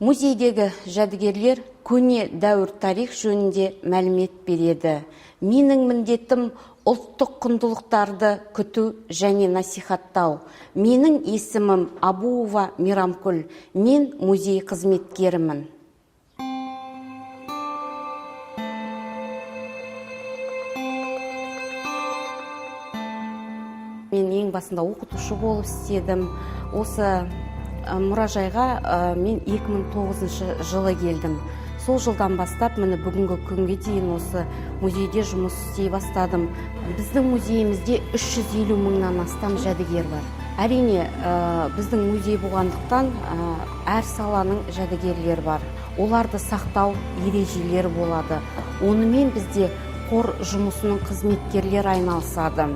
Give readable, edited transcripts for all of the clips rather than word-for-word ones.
Музейдегі жәдігерлер көне дәуір тарих жөнінде мәлімет береді. Менің міндетім ұлттық құндылықтарды күту және насихаттау. Менің есімім Абуова Мейрамкүл. Мен музей қызметкерімін. Мен ең басында оқытушы болып істедім. Осы мұражайға мен 2009 жылы келдім. Сол жылдан бастап міне бүгінгі күнге дейін осы музейде жұмыс істей бастадым. Біздің музейімізде 350 мыңнан астам жәдігер бар. Әрине, біздің музей болғандықтан әр саланың жәдігерлері бар. Оларды сақтау ережелері болады. Онымен бізде қор жұмысының қызметкерлері айналысады.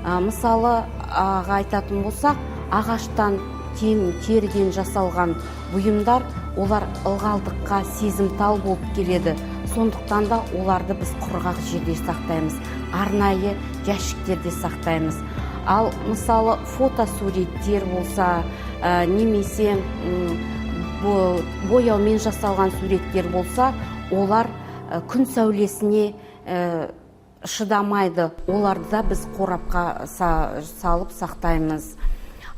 Мысалы, айтатын болсақ, ағаштан, теріден жасалған бұйымдар, олар ылғалдыққа сезімтал болып келеді. Сондықтан да оларды біз құрғақ жерде сақтаймыз, арнайы жәшіктерде сақтаймыз. Ал мысалы фотосуреттер болса, немесе бояумен жасалған суреттер болса, олар күн сәулесіне шыдамайды. Оларды да біз қорапқа салып сақтаймыз.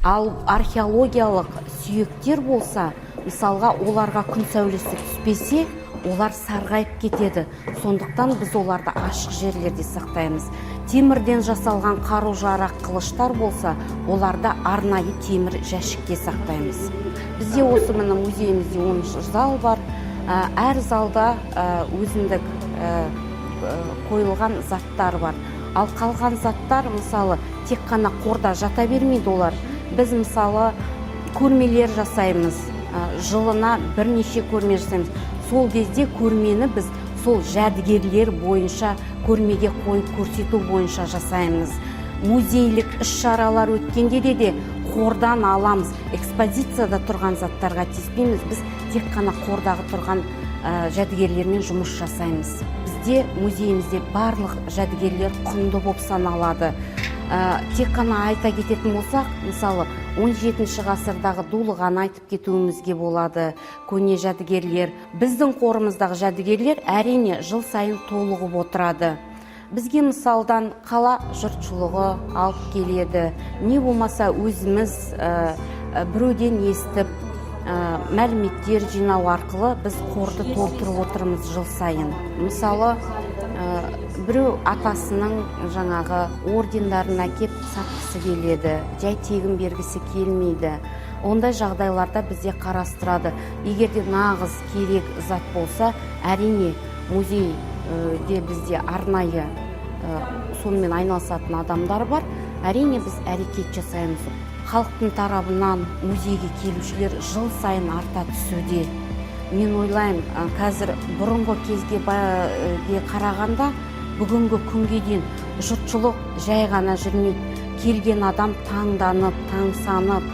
Ал археологиялық сүйектер болса, мысалға оларға күн сәулесі түспесе, олар сарғайып кетеді. Сондықтан біз оларды ашық жерлерде сақтаймыз. Темірден жасалған қару-жарақ, қылыштар болса, оларды арнайы темір жәшікке сақтаймыз. Бізде осы міне музейімізде 10 зал бар. Әр залда өзіндік қойылған заттар бар. Ал қалған заттар, мысалы, тек қана қорда жата бермейді олар. Біз мысалы көрмелер жасаймыз, жылына бірнеше көрме жасаймыз. Сол кезде көрмені біз сол жәдігерлер бойынша көрмеге қойып көрсету бойынша жасаймыз. Музейлік іс-шаралар өткенде де қордан аламыз. Экспозицияда тұрған заттарға тиіспейміз. Біз тек қана қордағы тұрған жәдігерлермен жұмыс жасаймыз. Бізде музейімізде барлық жәдігерлер құнды болып саналады. Тек қана айта кететін болсақ, мысалы 17 ғасырдағы дулығаны айтып кетуімізге болады. Көне жәдігерлер, біздің қорымыздағы жәдігерлер әрине жыл сайын толығып отырады. Бізге мысалдан қала жұртшылығы алып келеді. Не болмаса өзіміз біреуден естіп, мәліметтер жинау арқылы біз қорды толтырып отырмыз жыл сайын. Мысалы, біреу атасының жаңағы ордендарын әкеп сатқысы келеді, жай тегін бергісі келмейді. Ондай жағдайларда бізде қарастырады. Егер де нағыз керек зат болса, әрине музейде бізде арнайы сонымен айналысатын адамдар бар. Әрине біз әрекет жасаймыз. Халықтың тарабынан музейге келушілер жыл сайын арта түсуде. Мен ойлаймын, қазір бұрынғы кезге қарағанда бүгінгі күнге дейін жұртшылық жай ғана жүрмейді. Келген адам таңданып, таңсанып,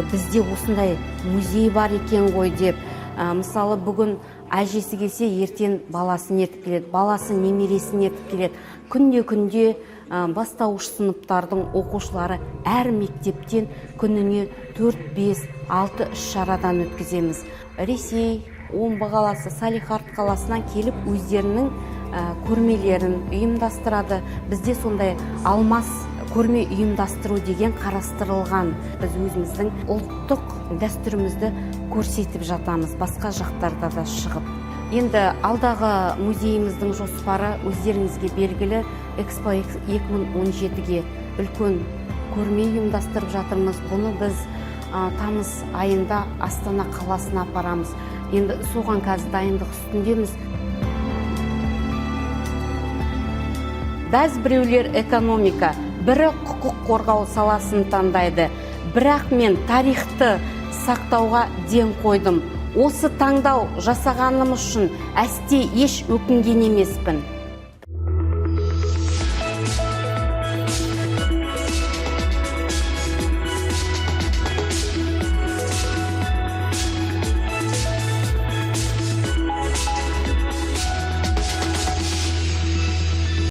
бізде осындай музей бар екен ғой деп. Мысалы, бүгін әжесі келсе, ертең баласын ертіп келеді, баласы немересін ертіп келеді. Күнде бастауыш сыныптардың оқушылары әр мектептен күніне 4-5-6 іс-шарадан өткіземіз. Ресей, Омбы қаласы, Салихард қаласынан келіп өздерінің көрмелерін ұйымдастырады. Бізде сондай алмас көрме ұйымдастыру деген қарастырылған. Біз өзіміздің ұлттық дәстүрімізді көрсетіп жатамыз, басқа жақтарда да шығып. Енді алдағы музейіміздің жоспары өздеріңізге белгілі. Экспо 2017-ге үлкен көрме ұйымдастырып жатырмыз. Бұны біз тамыз айында Астана қаласына апарамыз. Енді соған қазір дайындық үстіндеміз. Бәз біреулер экономика, бірі құқық қорғау саласын таңдайды. Бірақ мен тарихты сақтауға ден қойдым. Осы таңдау жасағаным үшін әсте еш өкінген емеспін.